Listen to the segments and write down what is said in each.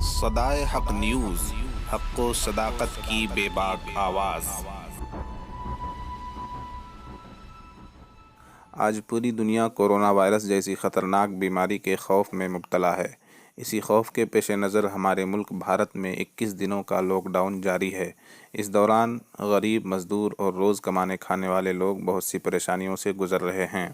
صدائے حق نیوز، حق و صداقت کی بے باک آواز۔ آج پوری دنیا کورونا وائرس جیسی خطرناک بیماری کے خوف میں مبتلا ہے۔ اسی خوف کے پیش نظر ہمارے ملک بھارت میں 21 دنوں کا لاک ڈاؤن جاری ہے۔ اس دوران غریب، مزدور اور روز کمانے کھانے والے لوگ بہت سی پریشانیوں سے گزر رہے ہیں۔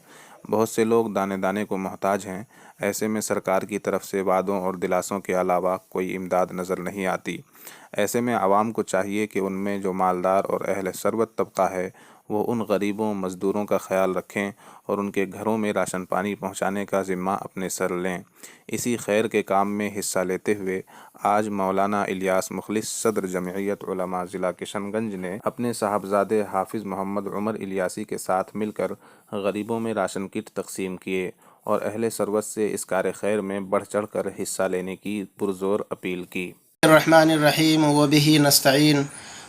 بہت سے لوگ دانے دانے کو محتاج ہیں۔ ایسے میں سرکار کی طرف سے وعدوں اور دلاسوں کے علاوہ کوئی امداد نظر نہیں آتی۔ ایسے میں عوام کو چاہیے کہ ان میں جو مالدار اور اہل ثروت طبقہ ہے وہ ان غریبوں، مزدوروں کا خیال رکھیں اور ان کے گھروں میں راشن پانی پہنچانے کا ذمہ اپنے سر لیں۔ اسی خیر کے کام میں حصہ لیتے ہوئے آج مولانا الیاس مخلص صدر جمعیت علماء ضلع کشن گنج نے اپنے صاحبزادے حافظ محمد عمر الیاسی کے ساتھ مل کر غریبوں میں راشن کٹ تقسیم کیے اور اہل ثروت سے اس کار خیر میں بڑھ چڑھ کر حصہ لینے کی پرزور اپیل کی۔ الرحمن الرحیم وبہ نستعین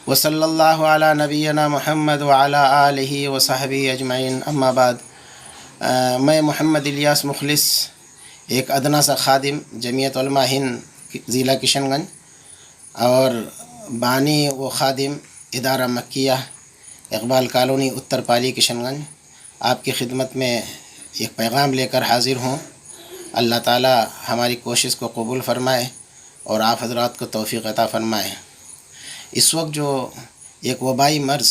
وصلی اللہ علی نبینا محمد وعلی آلہ وصحبہ اجمعین، اما بعد۔ میں محمد الیاس مخلص، ایک ادنا سا خادم جمعیت علماء ہند ضلع کشن گنج اور بانی و خادم ادارہ مکیہ اقبال کالونی اتر پالی کشن گنج، آپ کی خدمت میں ایک پیغام لے کر حاضر ہوں۔ اللہ تعالی ہماری کوشش کو قبول فرمائے اور آپ حضرات کو توفیق عطا فرمائے۔ اس وقت جو ایک وبائی مرض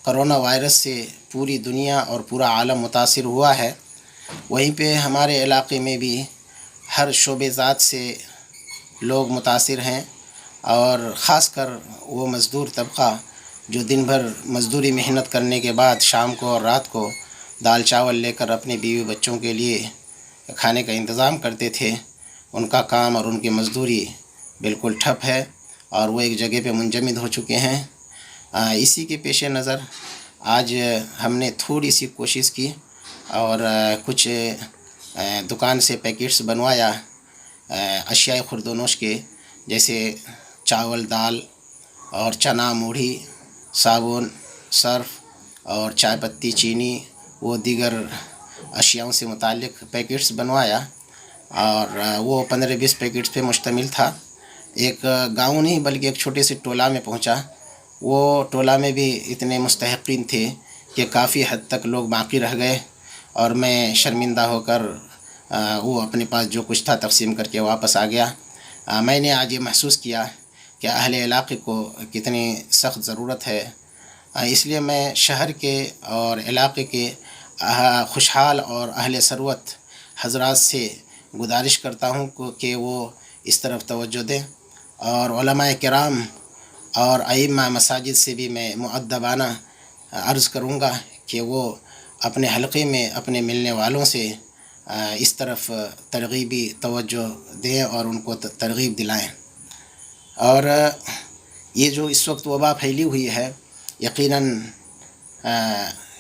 کرونا وائرس سے پوری دنیا اور پورا عالم متاثر ہوا ہے، وہیں پہ ہمارے علاقے میں بھی ہر شعبے ذات سے لوگ متاثر ہیں، اور خاص کر وہ مزدور طبقہ جو دن بھر مزدوری محنت کرنے کے بعد شام کو اور رات کو دال چاول لے کر اپنے بیوی بچوں کے لیے کھانے کا انتظام کرتے تھے، ان کا کام اور ان کی مزدوری بالکل ٹھپ ہے اور وہ ایک جگہ پہ منجمد ہو چکے ہیں۔ اسی کے پیش نظر آج ہم نے تھوڑی سی کوشش کی اور کچھ دکان سے پیکٹس بنوایا اشیاء خورد و نوش کے، جیسے چاول، دال اور چنا، موڑھی، صابن، سرف اور چائے پتی، چینی، وہ دیگر اشیاءوں سے متعلق پیکٹس بنوایا، اور وہ 15-20 پیکٹس پہ مشتمل تھا۔ ایک گاؤں نہیں بلکہ ایک چھوٹے سے ٹولہ میں پہنچا۔ وہ ٹولہ میں بھی اتنے مستحقین تھے کہ کافی حد تک لوگ باقی رہ گئے، اور میں شرمندہ ہو کر وہ اپنے پاس جو کچھ تھا تقسیم کر کے واپس آ گیا۔ میں نے آج یہ محسوس کیا کہ اہل علاقے کو کتنی سخت ضرورت ہے، اس لیے میں شہر کے اور علاقے کے خوشحال اور اہل ثروت حضرات سے گزارش کرتا ہوں کہ وہ اس طرف توجہ دیں، اور علماء کرام اور ائمہ مساجد سے بھی میں مؤدبانہ عرض کروں گا کہ وہ اپنے حلقے میں اپنے ملنے والوں سے اس طرف ترغیبی توجہ دیں اور ان کو ترغیب دلائیں۔ اور یہ جو اس وقت وبا پھیلی ہوئی ہے، یقیناً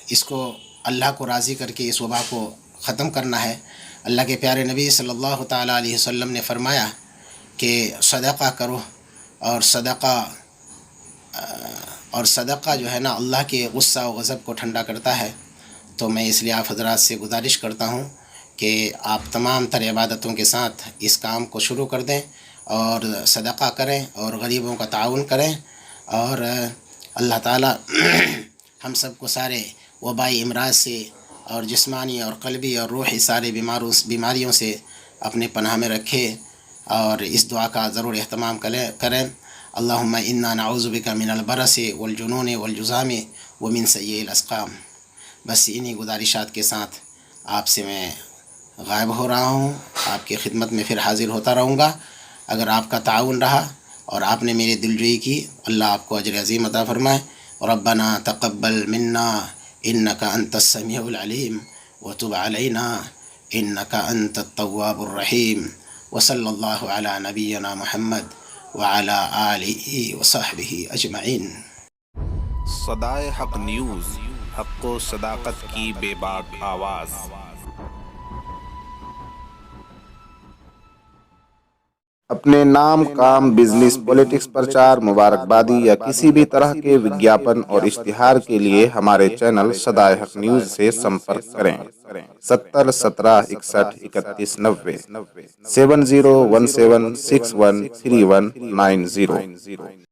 اس کو اللہ کو راضی کر کے اس وبا کو ختم کرنا ہے۔ اللہ کے پیارے نبی صلی اللہ تعالیٰ علیہ وسلم نے فرمایا کہ صدقہ کرو، اور صدقہ جو ہے نا اللہ کے غصہ و غضب کو ٹھنڈا کرتا ہے۔ تو میں اس لیے آپ حضرات سے گزارش کرتا ہوں کہ آپ تمام تر عبادتوں کے ساتھ اس کام کو شروع کر دیں اور صدقہ کریں اور غریبوں کا تعاون کریں، اور اللہ تعالیٰ ہم سب کو سارے وبائی امراض سے اور جسمانی اور قلبی اور روحی سارے بیماریوں سے اپنے پناہ میں رکھے، اور اس دعا کا ضرور اہتمام کریں۔ اللہم انا نعوذ بک من البرص والجنون والجذام ومن سیء الاسقام۔ بس انہی گزارشات کے ساتھ آپ سے میں غائب ہو رہا ہوں، آپ کی خدمت میں پھر حاضر ہوتا رہوں گا۔ اگر آپ کا تعاون رہا اور آپ نے میری دلجوئی کی، اللہ آپ کو اجر عظیم عطا فرمائے۔ ربنا تقبل منا انک انت السمیع العلیم وتب علینا انک انت التواب الرحیم، وصلی اللہ علی نبینا محمد وعلی آلہ وصحبہ اجمعین۔ صدائے حق نیوز، حق و صداقت کی بے باک آواز۔ اپنے نام، کام، بزنس، پولیٹکس پرچار، مبارکبادی یا کسی بھی طرح کے وگیاپن اور اشتہار کے لیے ہمارے چینل صدائے حق نیوز سے سمپرک کریں۔ 70 17 61 31 90 7017613190